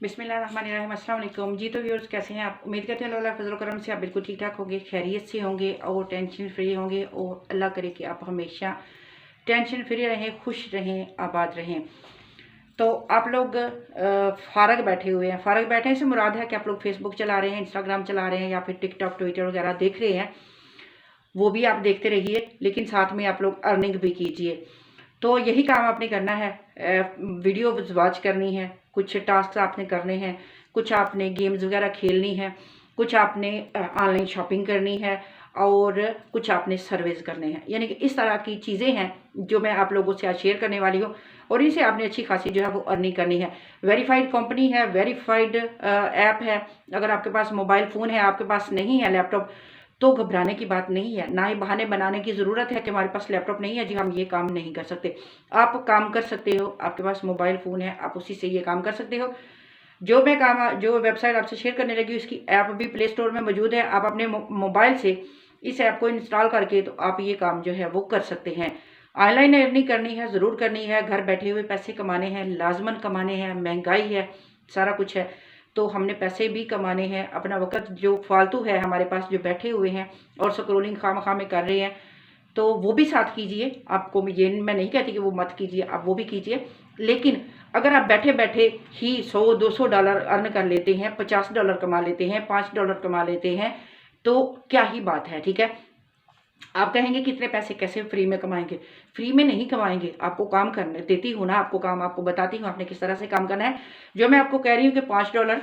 बिस्मिल्लाहिर्रहमानिर्रहीम। अस्सलाम वालेकुम जी। तो व्यूअर्स, कैसे हैं आप? उम्मीद करते हैं अल्लाह फजल करम से आप बिल्कुल ठीक ठाक होंगे, खैरियत से होंगे और टेंशन फ्री होंगे। और अल्लाह करे कि आप हमेशा टेंशन फ्री रहें, खुश रहें, आबाद रहें। तो आप लोग फारग बैठे हुए हैं। फारग बैठे से मुराद है कि आप लोग फेसबुक चला रहे हैं, इंस्टाग्राम चला रहे हैं या फिर टिकटॉक ट्विटर वगैरह देख रहे हैं। वो भी आप देखते रहिए, लेकिन साथ में आप लोग अर्निंग भी कीजिए। तो यही काम आपने करना है। वीडियो वॉच करनी है, कुछ टास्क आपने करने हैं, कुछ आपने गेम्स वगैरह खेलनी है, कुछ आपने ऑनलाइन शॉपिंग करनी है और कुछ आपने सर्विस करने हैं। यानी कि इस तरह की चीज़ें हैं जो मैं आप लोगों से आज शेयर करने वाली हूँ और इनसे आपने अच्छी खासी जो है वो अर्निंग करनी है। वेरीफाइड कंपनी है, वेरीफाइड ऐप है। अगर आपके पास मोबाइल फ़ोन है, आपके पास नहीं है लैपटॉप, तो घबराने की बात नहीं है, ना ही बहाने बनाने की ज़रूरत है कि हमारे पास लैपटॉप नहीं है जी, हम ये काम नहीं कर सकते। आप काम कर सकते हो, आपके पास मोबाइल फ़ोन है, आप उसी से ये काम कर सकते हो। जो वेबसाइट आपसे शेयर करने लगी उसकी ऐप भी प्ले स्टोर में मौजूद है। आप अपने मोबाइल से इस ऐप को इंस्टॉल करके तो आप ये काम जो है वो कर सकते हैं। ऑनलाइन अर्निंग करनी है, ज़रूर करनी है। घर बैठे हुए पैसे कमाने हैं, लाजमन कमाने हैं, महंगाई है, सारा कुछ है। तो हमने पैसे भी कमाने हैं। अपना वक्त जो फालतू है हमारे पास, जो बैठे हुए हैं और स्क्रोलिंग खामखा में कर रहे हैं, तो वो भी साथ कीजिए। आपको ये मैं नहीं कहती कि वो मत कीजिए, आप वो भी कीजिए। लेकिन अगर आप बैठे बैठे ही 100-200 डॉलर अर्न कर लेते हैं, $50 कमा लेते हैं, $5 कमा लेते हैं, तो क्या ही बात है। ठीक है, आप कहेंगे कितने पैसे कैसे फ्री में कमाएंगे? फ्री में नहीं कमाएंगे, आपको काम करने देती हूँ ना, आपको काम आपको बताती हूँ आपने किस तरह से काम करना है। जो मैं आपको कह रही हूँ कि $5,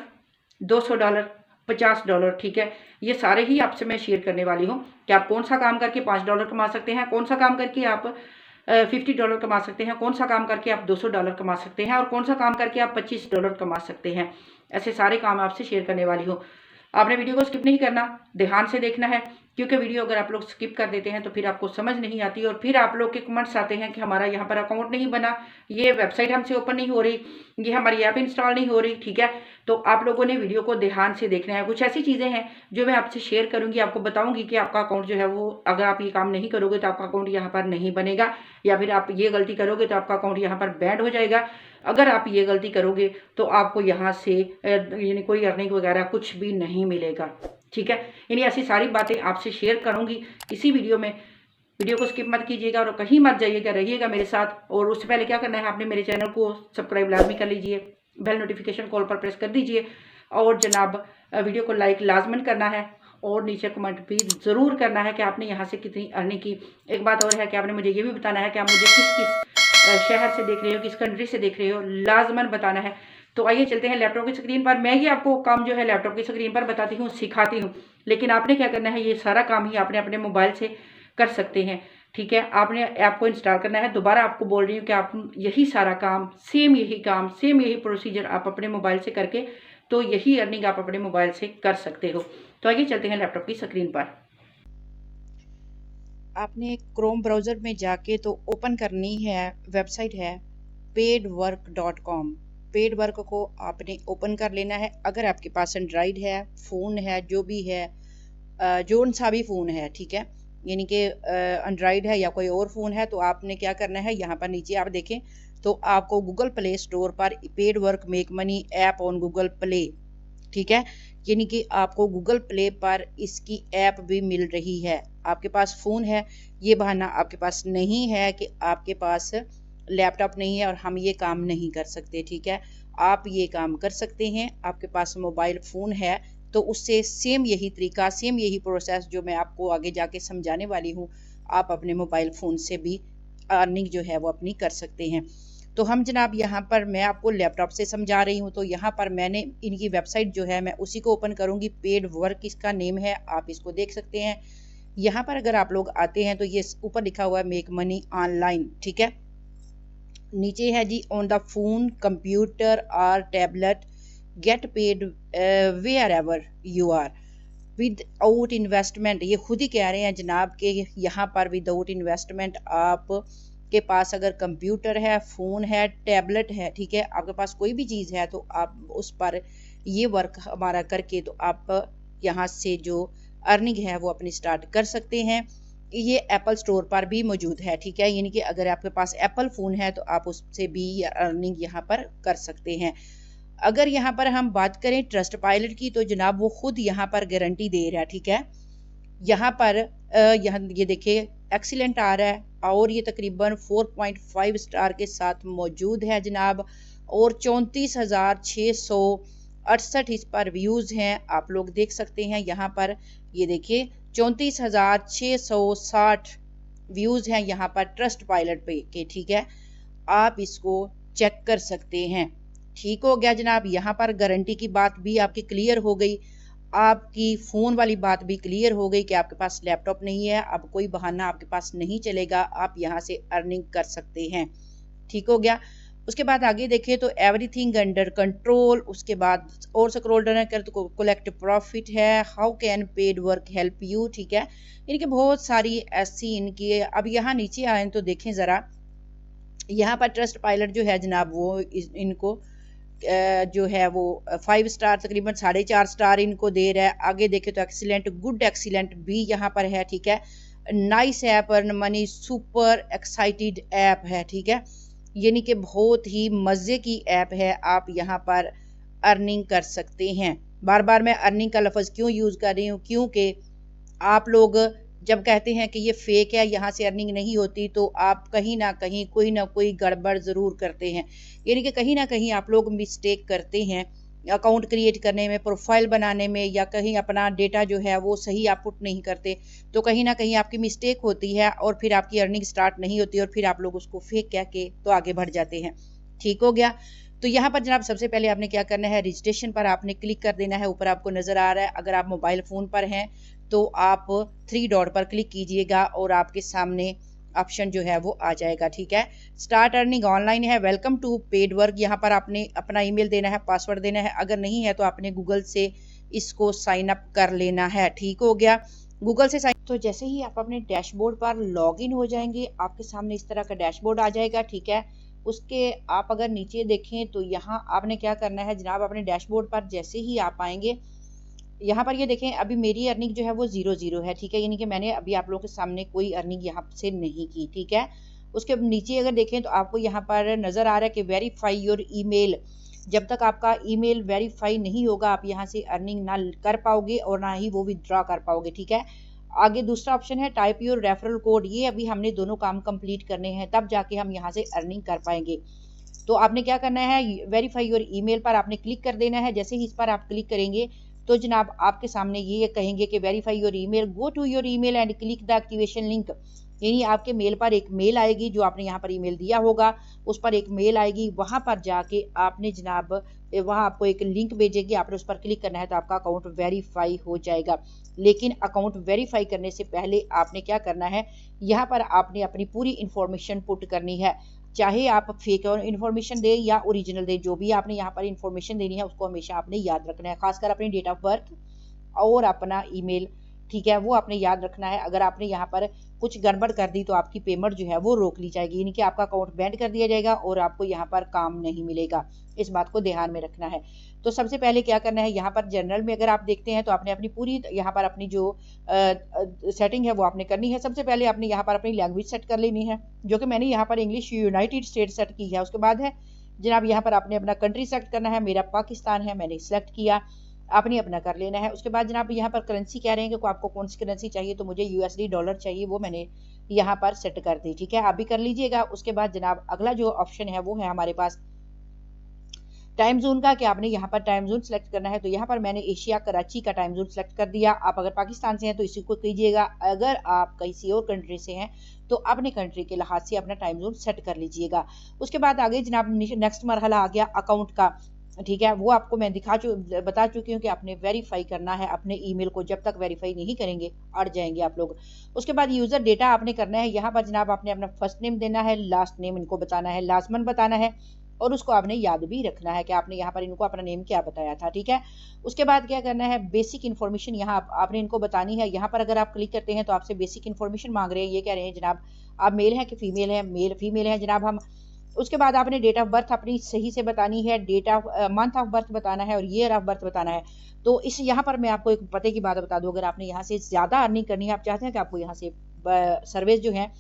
$200, $50, ठीक है, ये सारे ही आपसे मैं शेयर करने वाली हूँ कि आप कौन सा काम करके $5 कमा सकते हैं, कौन सा काम करके आप $50 कमा सकते हैं, कौन सा काम करके आप $200 कमा सकते हैं और कौन सा काम करके आप $25 कमा सकते हैं। ऐसे सारे काम आपसे शेयर करने वाली हूँ। आपने वीडियो को स्किप नहीं करना, ध्यान से देखना है, क्योंकि वीडियो अगर आप लोग स्किप कर देते हैं तो फिर आपको समझ नहीं आती और फिर आप लोग के कमेंट्स आते हैं कि हमारा यहाँ पर अकाउंट नहीं बना, ये वेबसाइट हमसे ओपन नहीं हो रही, ये हमारी ऐप इंस्टॉल नहीं हो रही। ठीक है, तो आप लोगों ने वीडियो को ध्यान से देखना है। कुछ ऐसी चीज़ें हैं जो मैं आपसे शेयर करूंगी, आपको बताऊंगी कि आपका अकाउंट जो है वो, अगर आप ये काम नहीं करोगे तो आपका अकाउंट यहाँ पर नहीं बनेगा, या फिर आप ये गलती करोगे तो आपका अकाउंट यहाँ पर बैंड हो जाएगा। अगर आप ये गलती करोगे तो आपको यहाँ से यानी कोई अर्निंग वगैरह कुछ भी नहीं मिलेगा। ठीक है, यानी ऐसी सारी बातें आपसे शेयर करूंगी इसी वीडियो में। वीडियो को स्किप मत कीजिएगा और कहीं मत जाइएगा, रहिएगा मेरे साथ। और उससे पहले क्या करना है, आपने मेरे चैनल को सब्सक्राइब लाजमी कर लीजिए, बेल नोटिफिकेशन कॉल पर प्रेस कर दीजिए और जनाब वीडियो को लाइक लाजमन करना है और नीचे कमेंट भी ज़रूर करना है कि आपने यहाँ से कितनी अर्निंग की। एक बात और है कि आपने मुझे ये भी बताना है कि आप मुझे किस किस शहर से देख रहे हो, किस कंट्री से देख रहे हो, लाजमन बताना है। तो आइए चलते हैं लैपटॉप की स्क्रीन पर। मैं ही आपको काम जो है लैपटॉप की स्क्रीन पर बताती हूँ, सिखाती हूँ, लेकिन आपने क्या करना है, ये सारा काम ही आपने अपने मोबाइल से कर सकते हैं। ठीक है, आपने ऐप को इंस्टॉल करना है। दोबारा आपको बोल रही हूँ कि आप यही सारा काम, सेम यही काम, सेम यही प्रोसीजर आप अपने मोबाइल से करके तो यही अर्निंग आप अपने मोबाइल से कर सकते हो। तो आइए चलते हैं लैपटॉप की स्क्रीन पर। आपने क्रोम ब्राउज़र में जाके तो ओपन करनी है, वेबसाइट है paidwork.com। पेड वर्क को आपने ओपन कर लेना है। अगर आपके पास एंड्रॉइड है, फ़ोन है, जो भी है, जोन सा भी फ़ोन है, ठीक है, यानी कि एंड्रॉइड है या कोई और फ़ोन है, तो आपने क्या करना है, यहाँ पर नीचे आप देखें तो आपको गूगल प्ले स्टोर पर paid work make money app on Google play, ठीक है, यानी कि आपको गूगल प्ले पर इसकी ऐप भी मिल रही है। आपके पास फ़ोन है, ये बहाना आपके पास नहीं है कि आपके पास लैपटॉप नहीं है और हम ये काम नहीं कर सकते। ठीक है, आप ये काम कर सकते हैं। आपके पास मोबाइल फ़ोन है तो उससे सेम यही तरीका, सेम यही प्रोसेस जो मैं आपको आगे जाके समझाने वाली हूँ, आप अपने मोबाइल फ़ोन से भी अर्निंग जो है वो अपनी कर सकते हैं। तो हम जनाब यहाँ पर, मैं आपको लैपटॉप से समझा रही हूँ, तो यहाँ पर मैंने इनकी वेबसाइट जो है मैं उसी को ओपन करूँगी। पेड वर्क इसका नेम है, आप इसको देख सकते हैं। यहाँ पर अगर आप लोग आते हैं तो ये ऊपर लिखा हुआ है मेक मनी ऑनलाइन, ठीक है, नीचे है जी ऑन द फोन, कंप्यूटर और tablet, get paid wherever you are without investment. ये खुद ही कह रहे हैं जनाब के यहाँ पर विदाउट इन्वेस्टमेंट। आप के पास अगर कंप्यूटर है, फ़ोन है, टैबलेट है, ठीक है, आपके पास कोई भी चीज़ है तो आप उस पर ये वर्क हमारा करके तो आप यहाँ से जो अर्निंग है वो अपनी स्टार्ट कर सकते हैं। ये एप्पल स्टोर पर भी मौजूद है, ठीक है, यानी कि अगर आपके पास एप्पल फ़ोन है तो आप उससे भी अर्निंग यहाँ पर कर सकते हैं। अगर यहाँ पर हम बात करें ट्रस्ट पायलट की तो जनाब वो खुद यहाँ पर गारंटी दे रहा है, ठीक है। यहाँ पर यहाँ ये देखिए एक्सीलेंट आ रहा है और ये तकरीबन 4.5 स्टार के साथ मौजूद है जनाब, और 34,668 इस पर व्यूज़ हैं। आप लोग देख सकते हैं यहाँ पर, ये देखिए 34,660 व्यूज़ हैं यहाँ पर ट्रस्ट पायलट पे के, ठीक है। आप इसको चेक कर सकते हैं। ठीक हो गया जनाब, यहाँ पर गारंटी की बात भी आपकी क्लियर हो गई, आपकी फ़ोन वाली बात भी क्लियर हो गई कि आपके पास लैपटॉप नहीं है, अब कोई बहाना आपके पास नहीं चलेगा, आप यहाँ से अर्निंग कर सकते हैं। ठीक हो गया। उसके बाद आगे देखें तो एवरीथिंग अंडर कंट्रोल, उसके बाद और स्क्रॉल डाउन कर तो कलेक्ट प्रॉफिट है, how can paid work help you, ठीक है। इनकी बहुत सारी ऐसी इनकी, अब यहाँ नीचे आए तो देखें ज़रा, यहाँ पर ट्रस्ट पायलट जो है जनाब वो इनको जो है वो 5 स्टार तकरीबन 4.5 स्टार इनको दे रहा है। आगे देखें तो एक्सीलेंट, गुड एक्सीलेंट भी यहाँ पर है, ठीक है। Nice app, earn money, super excited app है, ठीक है। यानी कि बहुत ही मज़े की ऐप है, आप यहाँ पर अर्निंग कर सकते हैं। बार बार मैं अर्निंग का लफ्ज़ क्यों यूज़ कर रही हूँ, क्योंकि आप लोग जब कहते हैं कि ये फेक है, यहाँ से अर्निंग नहीं होती, तो आप कहीं ना कोई गड़बड़ ज़रूर करते हैं। यानी कि कहीं ना कहीं आप लोग मिस्टेक करते हैं अकाउंट क्रिएट करने में, प्रोफाइल बनाने में, या कहीं अपना डेटा जो है वो सही आप पुट नहीं करते, तो कहीं ना कहीं आपकी मिस्टेक होती है और फिर आपकी अर्निंग स्टार्ट नहीं होती और फिर आप लोग उसको फेक कह के तो आगे बढ़ जाते हैं। ठीक हो गया। तो यहाँ पर जनाब सबसे पहले आपने क्या करना है, रजिस्ट्रेशन पर आपने क्लिक कर देना है, ऊपर आपको नज़र आ रहा है। अगर आप मोबाइल फ़ोन पर हैं तो आप 3 डॉट पर क्लिक कीजिएगा और आपके सामने ऑप्शन जो है वो आ जाएगा, ठीक है। स्टार्ट अर्निंग ऑनलाइन है, वेलकम टू पेड वर्क, यहाँ पर आपने अपना ईमेल देना है, पासवर्ड देना है, अगर नहीं है तो आपने गूगल से इसको साइन अप कर लेना है। ठीक हो गया। गूगल से साइन, तो जैसे ही आप अपने डैशबोर्ड पर लॉग इन हो जाएंगे, आपके सामने इस तरह का डैशबोर्ड आ जाएगा, ठीक है। उसके आप अगर नीचे देखें तो यहाँ आपने क्या करना है जनाब, अपने डैशबोर्ड पर जैसे ही आप आएंगे, यहाँ पर ये देखें अभी मेरी अर्निंग जो है वो 0 है, ठीक है। यानी कि मैंने अभी आप लोगों के सामने कोई अर्निंग यहाँ से नहीं की, ठीक है। उसके नीचे अगर देखें तो आपको यहाँ पर नज़र आ रहा है कि वेरीफाई योर ईमेल, जब तक आपका ईमेल वेरीफाई नहीं होगा आप यहाँ से अर्निंग ना कर पाओगे और ना ही वो विदड्रॉ कर पाओगे, ठीक है। आगे दूसरा ऑप्शन है टाइप योर रेफरल कोड, ये अभी हमने दोनों काम कंप्लीट करने हैं, तब जाके हम यहाँ से अर्निंग कर पाएंगे। तो आपने क्या करना है, वेरीफाई योर ईमेल पर आपने क्लिक कर देना है। जैसे ही इस पर आप क्लिक करेंगे तो जनाब आपके सामने ये कहेंगे कि verify your email, go to your email and click the activation link, यानी आपके मेल पर एक मेल आएगी, जो आपने यहाँ पर ईमेल दिया होगा उस पर एक मेल आएगी, वहाँ पर जाके आपने जनाब वहाँ आपको एक लिंक भेजेगी, आपने उस पर क्लिक करना है तो आपका अकाउंट वेरीफाई हो जाएगा। लेकिन अकाउंट वेरीफाई करने से पहले आपने क्या करना है, यहाँ पर आपने अपनी पूरी इंफॉर्मेशन पुट करनी है, चाहे आप फेक इन्फॉर्मेशन दें या ओरिजिनल दें, जो भी आपने यहाँ पर इन्फॉर्मेशन देनी है उसको हमेशा आपने याद रखना है, खासकर अपनी डेट ऑफ बर्थ और अपना ईमेल, ठीक है, वो आपने याद रखना है। अगर आपने यहाँ पर कुछ गड़बड़ कर दी तो आपकी पेमेंट जो है वो रोक ली जाएगी, यानी कि आपका अकाउंट बैंड कर दिया जाएगा और आपको यहाँ पर काम नहीं मिलेगा, इस बात को ध्यान में रखना है। तो सबसे पहले क्या करना है, यहाँ पर जनरल में अगर आप देखते हैं तो आपने अपनी पूरी यहाँ पर अपनी जो सेटिंग है वो आपने करनी है। सबसे पहले आपने यहाँ पर अपनी लैंग्वेज सेट कर लेनी है, जो कि मैंने यहाँ पर इंग्लिश यूनाइटेड स्टेट सेट की है। उसके बाद है जनाब यहाँ पर आपने अपना कंट्री सेलेक्ट करना है, मेरा पाकिस्तान है, मैंने सेलेक्ट किया, आपने अपना कर लेना है। उसके बाद जनाब यहाँ पर करेंसी कह रहे हैं कि आपको कौन सी करेंसी चाहिए, तो मुझे यूएसडी डॉलर चाहिए, वो मैंने यहाँ पर सेट कर दी, ठीक है, आप भी कर लीजिएगा। उसके बाद जनाब अगला जो ऑप्शन है वो है हमारे पास टाइम जोन का, कि आपने यहाँ पर टाइम जोन सेलेक्ट करना है। तो यहाँ पर मैंने एशिया कराची का टाइम जोन सेलेक्ट कर दिया। आप अगर पाकिस्तान से हैं तो इसी को कीजिएगा, अगर आप किसी और कंट्री से हैं तो अपने कंट्री के लिहाज से अपना टाइम जोन सेट कर लीजिएगा। उसके बाद आगे जनाब नेक्स्ट मरहला आ गया अकाउंट का, ठीक है, वो आपको मैं बता चुकी हूँ कि आपने वेरीफाई करना है अपने ईमेल को, जब तक वेरीफाई नहीं करेंगे अड़ जाएंगे आप लोग। उसके बाद यूज़र डेटा आपने करना है, यहाँ पर जनाब आपने अपना फर्स्ट नेम देना है, लास्ट नेम इनको बताना है, लाजमन बताना है, और उसको आपने याद भी रखना है कि आपने यहाँ पर इनको अपना नेम क्या बताया था, ठीक है। उसके बाद क्या करना है, बेसिक इन्फॉर्मेशन यहाँ आपने इनको बतानी है। यहाँ पर अगर आप क्लिक करते हैं तो आपसे बेसिक इन्फॉर्मेशन मांग रहे हैं, ये कह रहे हैं जनाब आप मेल हैं कि फीमेल हैं, मेल फीमेल हैं जनाब हम। उसके बाद आपने डेट ऑफ बर्थ अपनी सही से बतानी है, date of month of birth बताना है और ईयर ऑफ बर्थ बताना है। तो इस यहाँ पर मैं आपको एक पते की बात बता दूं, अगर आपने यहाँ से ज़्यादा अर्निंग करनी है, आप चाहते हैं कि आपको यहाँ से सर्विस जो है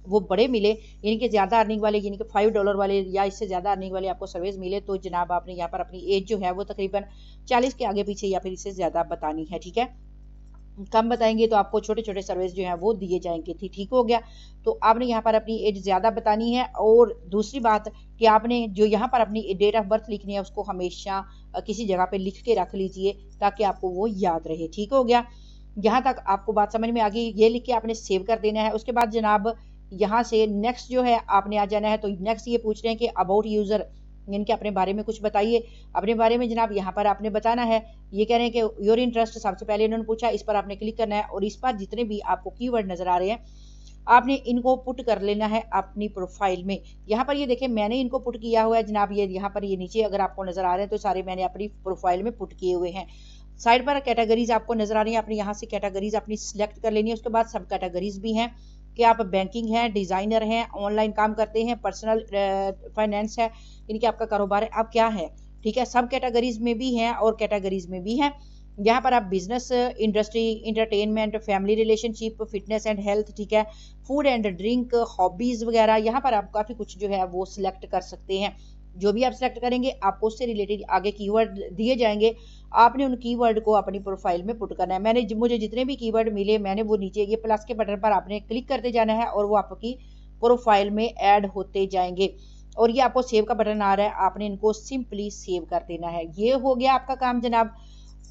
वो बड़े मिले, यानी कि ज़्यादा अर्निंग वाले, यानी कि $5 वाले या इससे ज़्यादा अर्निंग वाले आपको सर्विस मिले, तो जनाब आपने यहाँ पर अपनी एज जो है वो तकरीबन 40 के आगे पीछे या फिर इससे ज़्यादा बतानी है, ठीक है। कम बताएंगे तो आपको छोटे छोटे सर्विस जो है वो दिए जाएंगे, ठीक हो गया। तो आपने यहाँ पर अपनी एज ज़्यादा बतानी है। और दूसरी बात कि आपने जो यहाँ पर अपनी डेट ऑफ बर्थ लिखनी है उसको हमेशा किसी जगह पे लिख के रख लीजिए ताकि आपको वो याद रहे, ठीक हो गया। यहाँ तक आपको बात समझ में आ गई, ये लिख के आपने सेव कर देना है। उसके बाद जनाब यहाँ से नेक्स्ट जो है आपने आ जाना है। तो नेक्स्ट ये पूछ रहे हैं कि अबाउट यूज़र, यानी कि अपने बारे में कुछ बताइए। अपने बारे में जनाब यहाँ पर आपने बताना है, ये कह रहे हैं कि योर इंटरेस्ट सबसे पहले इन्होंने पूछा, इस पर आपने क्लिक करना है और इस पर जितने भी आपको कीवर्ड नजर आ रहे हैं आपने इनको पुट कर लेना है अपनी प्रोफाइल में। यहाँ पर ये देखें मैंने इनको पुट किया हुआ है जनाब, ये यहाँ पर ये नीचे अगर आपको नजर आ रहे हैं तो सारे मैंने अपनी प्रोफाइल में पुट किए हुए हैं। साइड पर कैटेगरीज आपको नजर आ रही है, आपने यहाँ से कैटेगरीज अपनी सिलेक्ट कर लेनी है। उसके बाद सब कैटेगरीज भी हैं कि आप बैंकिंग हैं, डिजाइनर हैं, ऑनलाइन काम करते हैं, पर्सनल फाइनेंस है, यानी कि आपका कारोबार है, आप क्या है, ठीक है। सब कैटेगरीज में भी हैं और कैटेगरीज में भी हैं। यहाँ पर आप business, industry, entertainment, family relationship, fitness and health, ठीक है, फूड एंड ड्रिंक, हॉबीज वगैरह, यहाँ पर आप काफी कुछ जो है वो सिलेक्ट कर सकते हैं। जो भी आप सिलेक्ट करेंगे आपको उससे रिलेटेड आगे कीवर्ड दिए जाएंगे, आपने उन कीवर्ड को अपनी प्रोफाइल में पुट करना है। मुझे जितने भी कीवर्ड मिले मैंने वो नीचे ये प्लस के बटन पर आपने क्लिक करते जाना है और वो आपकी प्रोफाइल में ऐड होते जाएंगे। और ये आपको सेव का बटन आ रहा है, आपने इनको सिंपली सेव कर देना है। ये हो गया आपका काम जनाब।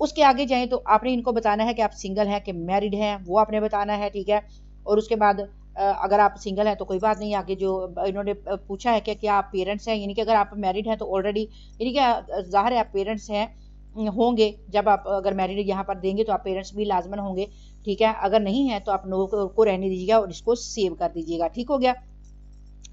उसके आगे जाएं तो आपने इनको बताना है कि आप सिंगल हैं कि मैरिड हैं, वो आपने बताना है, ठीक है। और उसके बाद अगर आप सिंगल हैं तो कोई बात नहीं, आगे जो इन्होंने पूछा है कि क्या आप पेरेंट्स हैं, यानी कि अगर आप मैरिड हैं तो ऑलरेडी, यानी कि जाहिर है आप पेरेंट्स हैं होंगे। जब आप अगर मैरिड यहाँ पर देंगे तो आप पेरेंट्स भी लाजमन होंगे, ठीक है। अगर नहीं है तो आप नो को रहने दीजिएगा और इसको सेव कर दीजिएगा, ठीक हो गया।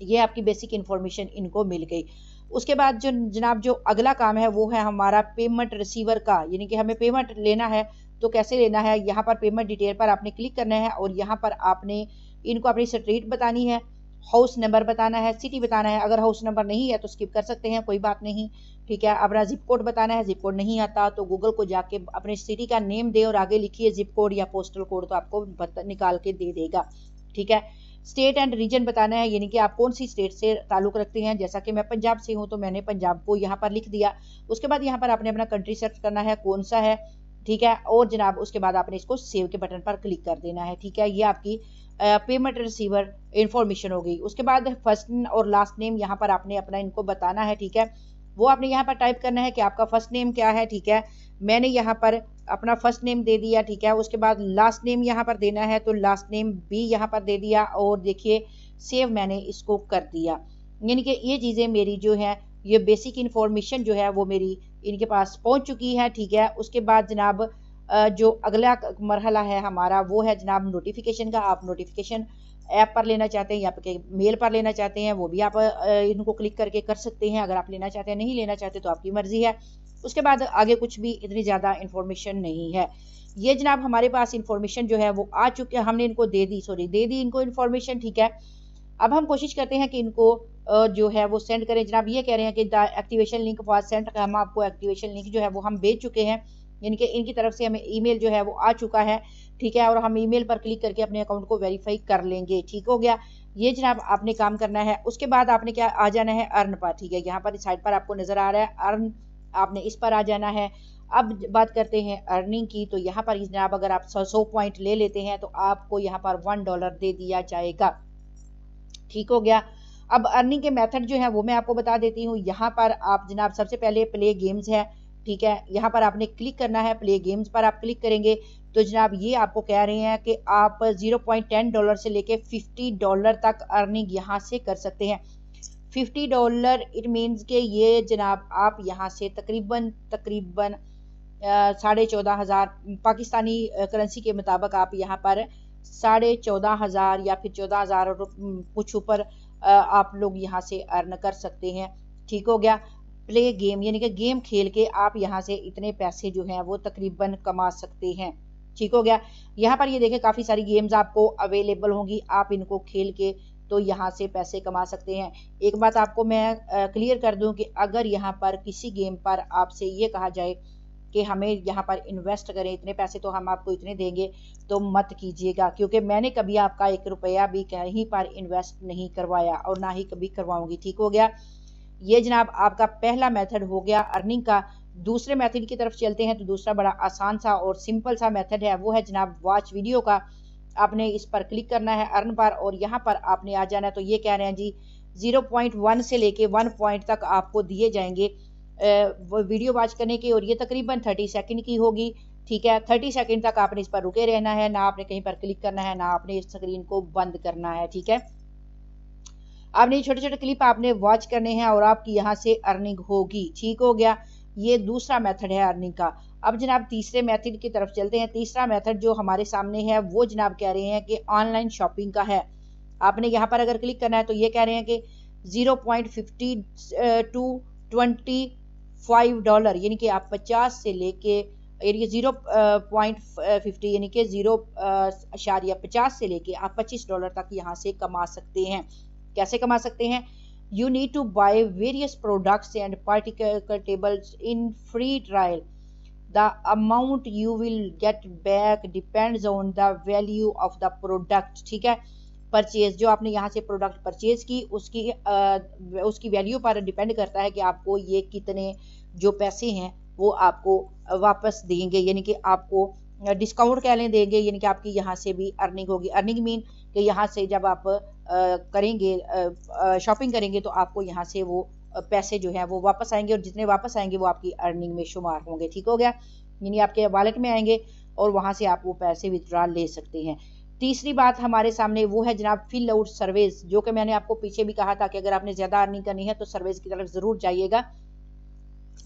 ये आपकी बेसिक इन्फॉर्मेशन इनको मिल गई। उसके बाद जो जनाब जो अगला काम है वो है हमारा पेमेंट रिसीवर का, यानी कि हमें पेमेंट लेना है तो कैसे लेना है। यहाँ पर पेमेंट डिटेल पर आपने क्लिक करना है और यहाँ पर आपने इनको अपनी स्ट्रीट बतानी है, हाउस नंबर बताना है, सिटी बताना है। अगर हाउस नंबर नहीं है तो स्किप कर सकते हैं, कोई बात नहीं, ठीक है। अपना जिप कोड बताना है, जिप कोड नहीं आता तो गूगल को जाके अपने सिटी का नेम दे और आगे लिखिए जिप कोड या पोस्टल कोड, तो आपको निकाल के दे देगा, ठीक है। स्टेट एंड रीजन बताना है, यानी कि आप कौन सी स्टेट से ताल्लुक रखते हैं। जैसा कि मैं पंजाब से हूं तो मैंने पंजाब को यहाँ पर लिख दिया। उसके बाद यहाँ पर आपने अपना कंट्री सर्च करना है कौन सा है, ठीक है। और जनाब उसके बाद आपने इसको सेव के बटन पर क्लिक कर देना है, ठीक है। ये आपकी पेमेंट रिसीवर इंफॉर्मेशन हो गई। उसके बाद फर्स्ट और लास्ट नेम यहाँ पर आपने अपना इनको बताना है, ठीक है। वो आपने यहाँ पर टाइप करना है कि आपका फर्स्ट नेम क्या है, ठीक है। मैंने यहाँ पर अपना फर्स्ट नेम दे दिया, ठीक है। उसके बाद लास्ट नेम यहाँ पर देना है तो लास्ट नेम भी यहाँ पर दे दिया और देखिए सेव मैंने इसको कर दिया। यानी कि ये चीज़ें मेरी जो है ये बेसिक इन्फॉर्मेशन जो है वो मेरी इनके पास पहुंच चुकी है, ठीक है। उसके बाद जनाब जो अगला मरहला है हमारा वो है जनाब नोटिफिकेशन का। आप नोटिफिकेशन ऐप पर लेना चाहते हैं या फिर मेल पर लेना चाहते हैं वो भी आप इनको क्लिक करके कर सकते हैं। अगर आप लेना चाहते हैं, नहीं लेना चाहते तो आपकी मर्जी है। उसके बाद आगे कुछ भी इतनी ज़्यादा इन्फॉर्मेशन नहीं है। ये जनाब हमारे पास इन्फॉर्मेशन जो है वो आ चुकी है, हमने इनको दे दी इनको इन्फॉर्मेशन, ठीक है। अब हम कोशिश करते हैं कि इनको जो है वो सेंड करें। जनाब ये कह रहे हैं कि the activation link for send, हम आपको एक्टिवेशन लिंक जो है वो हम भेज चुके हैं, यानी कि इनकी तरफ से हमें ईमेल जो है वो आ चुका है, ठीक है। और हम ईमेल पर क्लिक करके अपने अकाउंट को वेरीफाई कर लेंगे, ठीक हो गया। ये जनाब आपने काम करना है। उसके बाद आपने क्या आ जाना है अर्न पर, ठीक है। यहाँ पर साइड पर आपको नजर आ रहा है अर्न, आपने इस पर आ जाना है। अब बात करते हैं अर्निंग की। तो यहाँ पर जनाब अगर आप 100 पॉइंट ले लेते हैं तो आपको यहाँ पर $1 दे दिया जाएगा, ठीक हो गया। अब अर्निंग के मेथड जो है वो मैं आपको बता देती हूँ। यहाँ पर आप जनाब सबसे पहले प्ले गेम्स है, ठीक है। यहाँ पर आपने क्लिक करना है, प्ले गेम्स पर आप क्लिक करेंगे तो जनाब ये आपको कह रहे हैं कि आप $0.10 से लेके $50 तक अर्निंग यहाँ से कर सकते हैं। $50 इट मीन्स के ये जनाब आप यहाँ से तकरीबन 14,500 पाकिस्तानी करेंसी के मुताबिक आप यहाँ पर 14,500 या फिर 14,000 कुछ ऊपर आप लोग यहाँ से अर्न कर सकते हैं, ठीक हो गया। प्ले गेम यानी कि गेम खेल के आप यहाँ से इतने पैसे जो हैं वो तकरीबन कमा सकते हैं, ठीक हो गया। यहाँ पर ये देखें काफ़ी सारी गेम्स आपको अवेलेबल होंगी, आप इनको खेल के तो यहाँ से पैसे कमा सकते हैं। एक बात आपको मैं क्लियर कर दूं कि अगर यहाँ पर किसी गेम पर आपसे ये कहा जाए कि हमें यहाँ पर इन्वेस्ट करें, इतने पैसे तो हम आपको इतने देंगे, तो मत कीजिएगा, क्योंकि मैंने कभी आपका 1 रुपया भी कहीं पर इन्वेस्ट नहीं करवाया और ना ही कभी करवाऊंगी। ठीक हो गया। ये जनाब आपका पहला मेथड हो गया अर्निंग का। दूसरे मेथड की तरफ चलते हैं। तो दूसरा बड़ा आसान सा और सिंपल सा मेथड है, वो है जनाब वॉच वीडियो का। आपने इस पर क्लिक करना है अर्न पर, और यहाँ पर आपने आ जाना है। तो ये कह रहे हैं जी 0.1 से लेके 1 पॉइंट तक आपको दिए जाएंगे वो वीडियो वॉच करने की, और ये तकरीबन 30 सेकंड की होगी। ठीक है, 30 सेकंड तक आपने इस पर रुके रहना है, ना आपने कहीं पर क्लिक करना है, ना आपने इस स्क्रीन को बंद करना है। ठीक है, आपने छोटे छोटे क्लिप आपने वॉच करने हैं और आपकी यहाँ से अर्निंग होगी। ठीक हो गया, ये दूसरा मेथड है अर्निंग का। अब जनाब तीसरे मेथड की तरफ चलते हैं। तीसरा मेथड जो हमारे सामने है वो जनाब कह रहे हैं कि ऑनलाइन शॉपिंग का है। आपने यहाँ पर अगर क्लिक करना है तो ये कह रहे हैं कि 0.50 टू $25, यानी कि आप 50 से लेके यानी 0.50 यानी कि 0.50 से लेके आप $25 तक यहाँ से कमा सकते हैं। कैसे कमा सकते हैं? You need to buy various products and particulables in free trial. The amount you will get back depends on the value of the product. ठीक है, परचेज जो आपने यहाँ से प्रोडक्ट परचेज की उसकी वैल्यू पर डिपेंड करता है कि आपको ये कितने जो पैसे हैं वो आपको वापस देंगे, यानी कि आपको डिस्काउंट कह लें देंगे, यानी कि आपकी यहाँ से भी अर्निंग होगी। अर्निंग मीन कि यहाँ से जब आप करेंगे शॉपिंग करेंगे तो आपको यहाँ से वो पैसे जो है वो वापस आएंगे, और जितने वापस आएंगे वो आपकी अर्निंग में शुमार होंगे। ठीक हो गया, यानी आपके वॉलेट में आएंगे और वहाँ से आप वो पैसे विथड्रॉ ले सकते हैं। तीसरी बात हमारे सामने वो है जनाब फिल आउट सर्वेज, जो कि मैंने आपको पीछे भी कहा था कि अगर आपने ज़्यादा अर्निंग करनी है तो सर्वेज की तरफ ज़रूर जाइएगा,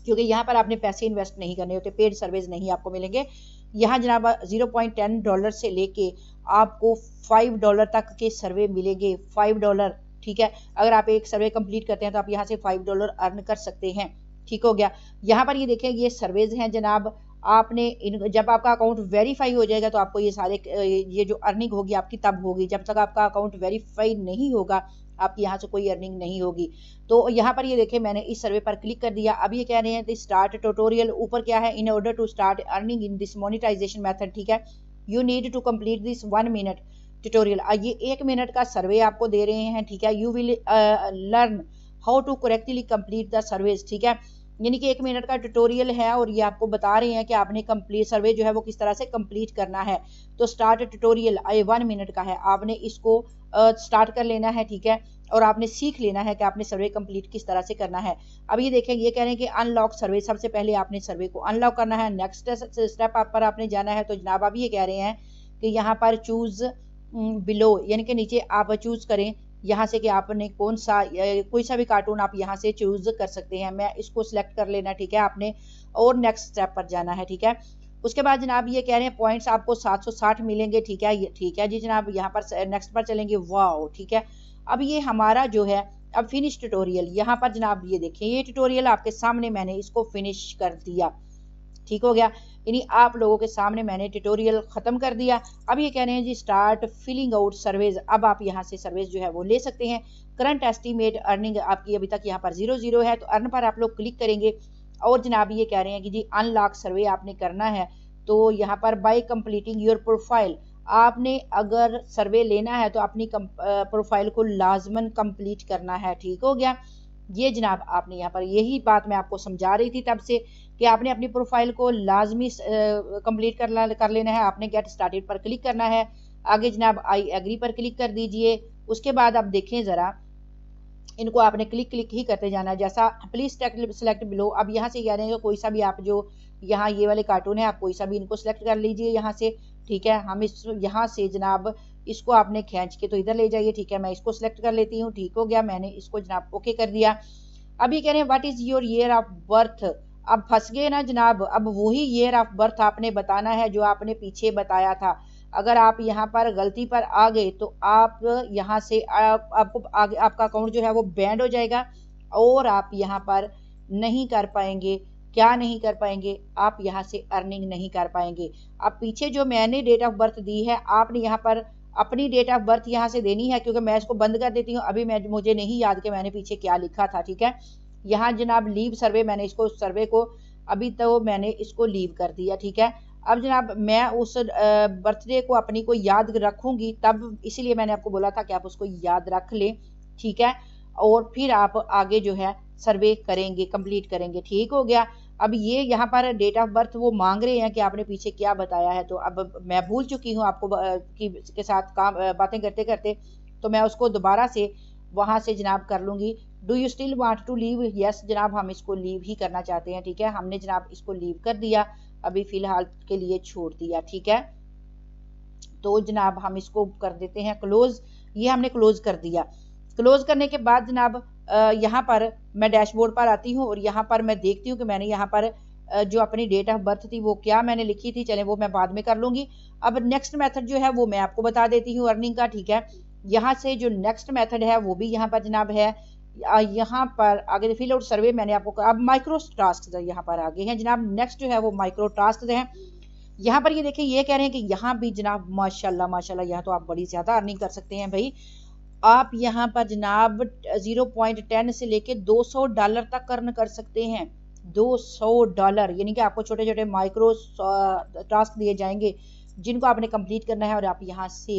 क्योंकि यहाँ पर आपने पैसे इन्वेस्ट नहीं करने होते, पेड सर्विस नहीं आपको मिलेंगे। यहाँ जनाब $0.10 से लेके आपको $5 तक के सर्वे मिलेंगे। $5, ठीक है, अगर आप एक सर्वे कंप्लीट करते हैं तो आप यहाँ से $5 अर्न कर सकते हैं। ठीक हो गया, यहाँ पर ये देखें ये सर्वेज हैं जनाब। आपने जब आपका अकाउंट वेरीफाई हो जाएगा तो आपको ये सारे ये जो अर्निंग होगी आपकी तब होगी, जब तक आपका अकाउंट वेरीफाई नहीं होगा आपकी यहाँ से कोई अर्निंग नहीं होगी। तो यहाँ पर ये देखें मैंने इस सर्वे पर क्लिक कर दिया। अब ये कह रहे हैं स्टार्ट ट्यूटोरियल, ऊपर क्या है, in order to start earning in this monetisation method. ठीक है, you need to complete this 1 minute tutorial. ये 1 मिनट का सर्वे आपको दे रहे हैं। ठीक है, you will learn how to correctly complete the surveys. ठीक है, यानी कि 1 मिनट का ट्यूटोरियल है और ये आपको बता रहे हैं कि आपने कंप्लीट सर्वे जो है वो किस तरह से कंप्लीट करना है। तो स्टार्ट ट्यूटोरियल 1 मिनट का है, आपने इसको स्टार्ट कर लेना है। ठीक है, और आपने सीख लेना है कि आपने सर्वे कंप्लीट किस तरह से करना है। अब ये देखें ये कह रहे हैं कि अनलॉक सर्वे, सबसे पहले आपने सर्वे को अनलॉक करना है। नेक्स्ट स्टेप आप पर आपने जाना है। तो जनाब अब ये कह रहे हैं कि यहाँ पर चूज बिलो, यानी कि नीचे आप चूज करें यहाँ से कि आपने कौन सा कोई सा भी कार्टून आप यहाँ से चूज कर सकते हैं। मैं इसको सिलेक्ट कर लेना। ठीक है, आपने और नेक्स्ट स्टेप पर जाना है। ठीक है, उसके बाद जनाब ये कह रहे हैं पॉइंट्स आपको 760 मिलेंगे। ठीक है, ये ठीक है जी जनाब, यहाँ पर नेक्स्ट पर चलेंगे। वाओ, ठीक है, अब ये हमारा जो है अब फिनिश ट्यूटोरियल, यहाँ पर जनाब ये देखिए ये ट्यूटोरियल आपके सामने मैंने इसको फिनिश कर दिया। ठीक हो गया, यानी आप लोगों के सामने मैंने ट्यूटोरियल खत्म कर दिया। अब ये कह रहे हैं जी स्टार्ट फिलिंग आउट सर्वेज। अब आप यहाँ से सर्वेज जो है वो ले सकते हैं। करंट एस्टीमेट अर्निंग आपकी अभी तक यहाँ पर 0 है, तो अर्न पर आप लोग क्लिक करेंगे और जनाब ये कह रहे हैं कि जी अनलॉक सर्वे आपने करना है। तो यहाँ पर बाय कंप्लीटिंग योर प्रोफाइल, आपने अगर सर्वे लेना है तो अपनी प्रोफाइल को लाजमन कंप्लीट करना है। ठीक हो गया, ये जनाब आपने यहाँ पर यही बात मैं आपको समझा रही थी तब से कि आपने अपनी प्रोफाइल को लाजमी कंप्लीट कर लेना है। आपने गेट स्टार्टेड पर क्लिक करना है। आगे जनाब आई एग्री पर क्लिक कर दीजिए। उसके बाद आप देखें ज़रा इनको आपने क्लिक ही करते जाना है। जैसा प्लीज सेलेक्ट बिलो, अब यहाँ से कह रहे हैं कोई सा भी आप जो यहाँ ये वाले कार्टून है आप कोई सा भी इनको सिलेक्ट कर लीजिए यहाँ से। ठीक है, हम इस यहाँ से जनाब इसको आपने खींच के तो इधर ले जाइए। ठीक है, मैं इसको सिलेक्ट कर लेती हूँ। ठीक हो गया, मैंने इसको जनाब ओके कर दिया। अब ये कह रहे हैं what is your year of birth. अब फंस गए ना जनाब, अब वही ईयर ऑफ बर्थ आपने बताना है जो आपने पीछे बताया था। अगर आप यहाँ पर गलती पर आ गए तो आप यहाँ से आपको आगे आपका अकाउंट जो है वो बैंड हो जाएगा और आप यहाँ पर नहीं कर पाएंगे। क्या नहीं कर पाएंगे? आप यहाँ से अर्निंग नहीं कर पाएंगे। अब पीछे जो मैंने डेट ऑफ बर्थ दी है आपने यहाँ पर अपनी डेट ऑफ बर्थ यहाँ से देनी है, क्योंकि मैं इसको बंद कर देती हूँ। अभी मुझे नहीं याद कि मैंने पीछे क्या लिखा था। ठीक है, यहाँ जनाब लीव सर्वे, मैंने इसको सर्वे को अभी तो मैंने इसको लीव कर दिया, ठीक है। अब जनाब मैं उस बर्थडे को अपनी को याद रखूंगी, तब इसीलिए मैंने आपको बोला था कि आप उसको याद रख लें, ठीक है, और फिर आप आगे जो है सर्वे करेंगे, कंप्लीट करेंगे, ठीक हो गया। अब ये यहाँ पर डेट ऑफ बर्थ वो मांग रहे हैं कि आपने पीछे क्या बताया है, तो अब मैं भूल चुकी हूँ आपको के साथ काम बातें करते करते, तो मैं उसको दोबारा से वहां से जनाब कर लूंगी। Do you still want to leave? Yes जनाब, हम इसको लीव ही करना चाहते हैं, ठीक है। हमने जनाब इसको लीव कर दिया, अभी फिलहाल के लिए छोड़ दिया, ठीक है। तो जनाब हम इसको कर देते हैं क्लोज। ये हमने क्लोज कर दिया। क्लोज करने के बाद जनाब यहाँ पर मैं डैशबोर्ड पर आती हूँ और यहाँ पर मैं देखती हूँ कि मैंने यहाँ पर जो अपनी डेट ऑफ बर्थ थी वो क्या मैंने लिखी थी, चले वो मैं बाद में कर लूंगी। अब नेक्स्ट मेथड जो है वो मैं आपको बता देती हूँ अर्निंग का, ठीक है। यहाँ से जो नेक्स्ट मेथड है वो भी यहाँ पर जनाब है, यहाँ पर आगे फिल आउट सर्वे मैंने आपको, अब माइक्रो टास्क यहाँ पर आगे हैं जनाब। नेक्स्ट जो है वो माइक्रो टास्क है। यहाँ पर ये देखिए, ये कह रहे हैं कि यहाँ भी जनाब माशाल्लाह माशाल्लाह यहाँ तो आप बड़ी ज्यादा अर्निंग कर सकते हैं भाई। आप यहाँ पर जनाब 0.10 से लेके $200 तक अर्न कर सकते हैं। $200 यानी कि आपको छोटे छोटे माइक्रो टास्क दिए जाएंगे जिनको आपने कंप्लीट करना है और आप यहाँ से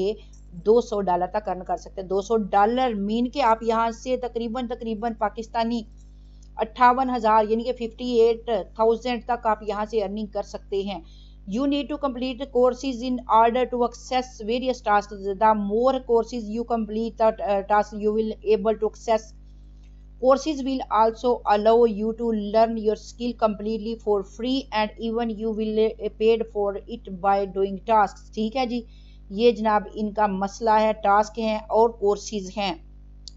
$200 तक अर्न कर सकते हैं। $200 मीन के आप यहाँ से तकरीबन तकरीबन पाकिस्तानी 58,000 यानी कि 58,000 तक आप यहाँ से अर्निंग कर सकते हैं। You need to complete the courses in order to access various tasks. The more courses you complete, the task you will able to access. Courses will also allow you to learn your skill completely for free and even you will paid for it by doing tasks. ठीक है जी, ये जनाब इनका मसला है, task हैं और courses हैं,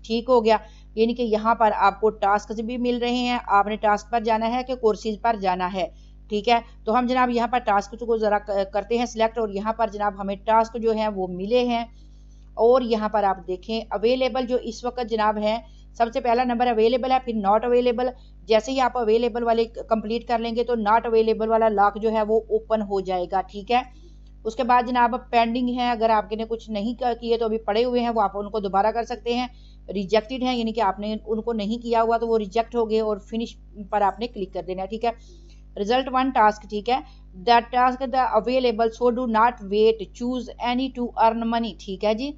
ठीक हो गया। यानी कि यहाँ पर आपको टास्क भी मिल रहे हैं, आपने टास्क पर जाना है कि कोर्सेज पर जाना है, ठीक है। तो हम जनाब यहाँ पर टास्क को जरा करते हैं सिलेक्ट और यहाँ पर जनाब हमें टास्क जो है वो मिले हैं। और यहाँ पर आप देखें अवेलेबल जो इस वक्त जनाब है, सबसे पहला नंबर अवेलेबल है, फिर नॉट अवेलेबल। जैसे ही आप अवेलेबल वाले कंप्लीट कर लेंगे तो नॉट अवेलेबल वाला लॉक जो है वो ओपन हो जाएगा, ठीक है। उसके बाद जनाब पेंडिंग है, अगर आपने कुछ नहीं किए तो अभी पड़े हुए हैं, वो आप उनको दोबारा कर सकते हैं। रिजेक्टेड है यानी कि आपने उनको नहीं किया हुआ तो वो रिजेक्ट हो गए और फिनिश पर आपने क्लिक कर देना है, ठीक है। रिजल्ट 1 टास्क, ठीक है। The task the available so do not wait choose any to earn money, ठीक है जी।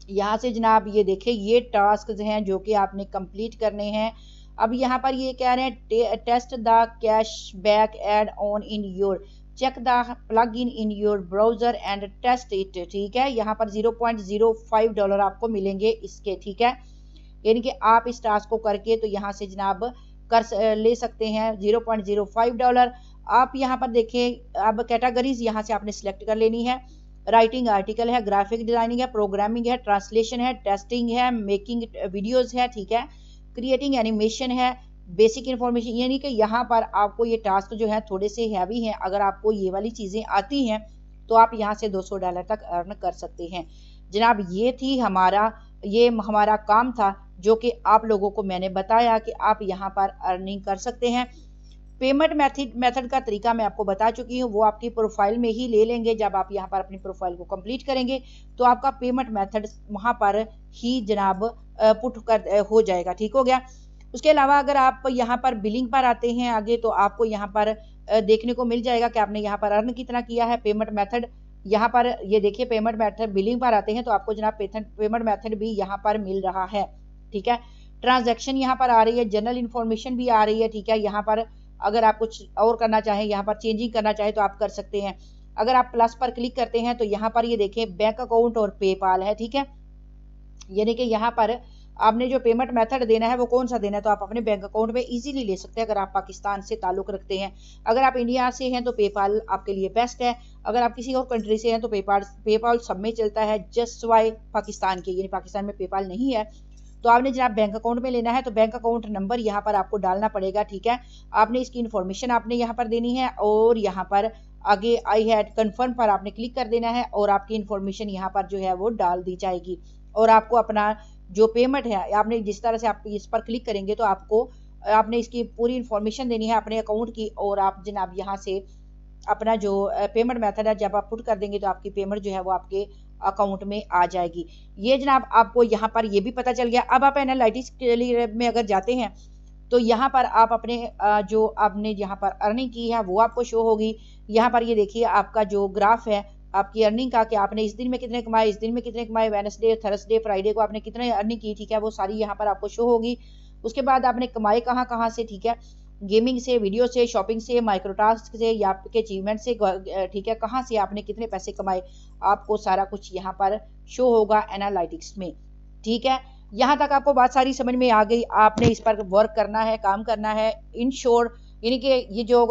यहाँ से जनाब ये देखें ये टास्क हैं जो कि आपने कंप्लीट करने हैं। अब यहाँ पर ये कह रहे हैं test the cashback add on in your, check the plug in your browser and test it, ठीक है। यहाँ पर $0.05 आपको मिलेंगे इसके, ठीक है। यानी कि आप इस टास्क को करके तो यहाँ से जनाब कर ले सकते हैं $0.05। आप यहाँ पर देखें, अब कैटेगरीज यहाँ से आपने सिलेक्ट कर लेनी है। राइटिंग आर्टिकल है, ग्राफिक डिजाइनिंग है, प्रोग्रामिंग है, ट्रांसलेशन है, टेस्टिंग है, मेकिंग वीडियोस है, ठीक है, क्रिएटिंग एनिमेशन है, बेसिक इंफॉर्मेशन। यानी कि यहाँ पर आपको ये टास्क जो है थोड़े से हैवी हैं, अगर आपको ये वाली चीजें आती हैं तो आप यहाँ से $200 तक अर्न कर सकते हैं जनाब। ये हमारा काम था जो कि आप लोगों को मैंने बताया कि आप यहाँ पर अर्निंग कर सकते हैं। पेमेंट मेथड का तरीका मैं आपको बता चुकी हूँ, वो आपकी प्रोफाइल में ही ले लेंगे। जब आप यहाँ पर अपनी प्रोफाइल को कंप्लीट करेंगे तो आपका पेमेंट मेथड वहाँ पर ही जनाब पुट कर हो जाएगा, ठीक हो गया। उसके अलावा अगर आप यहाँ पर बिलिंग पर आते हैं आगे तो आपको यहाँ पर देखने को मिल जाएगा कि आपने यहाँ पर अर्न कितना किया है। पेमेंट मेथड यहाँ पर ये देखिए, पेमेंट मेथड बिलिंग पर आते हैं तो आपको जनाब पेमेंट मेथड भी यहाँ पर मिल रहा है, ठीक है। ट्रांजैक्शन यहाँ पर आ रही है, जनरल इंफॉर्मेशन भी आ रही है, ठीक है। यहाँ पर अगर आप कुछ और करना चाहें, यहाँ पर चेंजिंग करना चाहें तो आप कर सकते हैं। अगर आप प्लस पर क्लिक करते हैं तो यहाँ पर ये देखें बैंक अकाउंट और पेपाल है, ठीक है। यानी कि यहाँ पर आपने जो पेमेंट मेथड देना है वो कौन सा देना है, तो आप अपने बैंक अकाउंट में इजीली ले सकते हैं अगर आप पाकिस्तान से ताल्लुक रखते हैं। अगर आप इंडिया से हैं तो पेपाल आपके लिए बेस्ट है, अगर आप किसी और कंट्री से हैं तो पेपाल सब में चलता है, जस्ट वाई पाकिस्तान के, यानी पाकिस्तान में पेपाल नहीं है। तो आपने जनाब बैंक अकाउंट में लेना है तो बैंक अकाउंट नंबर यहाँ पर आपको डालना पड़ेगा, ठीक है। आपने इसकी इन्फॉर्मेशन आपने यहाँ पर देनी है और यहाँ पर आगे आई हैड कन्फर्म पर आपने क्लिक कर देना है और आपकी इन्फॉर्मेशन यहाँ पर जो है वो डाल दी जाएगी और आपको अपना जो पेमेंट है, आपने जिस तरह से आप इस पर क्लिक करेंगे तो आपने इसकी पूरी इन्फॉर्मेशन देनी है अपने अकाउंट की और आप जनाब यहाँ से अपना जो पेमेंट मेथड है जब आप पुट कर देंगे तो आपकी पेमेंट जो है वो आपके अकाउंट में आ जाएगी। ये जनाब आपको यहाँ पर ये भी पता चल गया। अब आप एनालिटिक्स में अगर जाते हैं तो यहाँ पर आप अपने जो आपने यहाँ पर अर्निंग की है वो आपको शो होगी। यहाँ पर ये देखिए आपका जो ग्राफ है आपकी अर्निंग का, कि आपने इस दिन में कितने कमाए, इस दिन में कितने कमाए, वेडनेसडे, थर्सडे, फ्राइडे को आपने कितने अर्निंग की, ठीक है, वो सारी यहाँ पर आपको शो होगी। उसके बाद आपने कमाए कहाँ कहाँ से, ठीक है, गेमिंग से, वीडियो से, शॉपिंग से, माइक्रोटास्क से या आपके अचीवमेंट से, ठीक है, कहाँ से आपने कितने पैसे कमाए, आपको सारा कुछ यहाँ पर शो होगा एनालिटिक्स में। ठीक है, यहाँ तक आपको बात सारी समझ में आ गई। आपने इस पर वर्क करना है, काम करना है। इन शोर यानी कि ये जो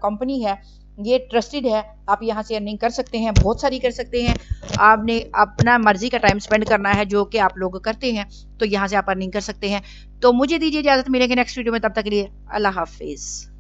कंपनी है ये ट्रस्टेड है, आप यहाँ से अर्निंग कर सकते हैं, बहुत सारी कर सकते हैं। आपने अपना मर्जी का टाइम स्पेंड करना है जो कि आप लोग करते हैं, तो यहाँ से आप अर्निंग कर सकते हैं। तो मुझे दीजिए इजाज़त, मिलेंगे नेक्स्ट वीडियो में, तब तक के लिए अल्लाह हाफिज़।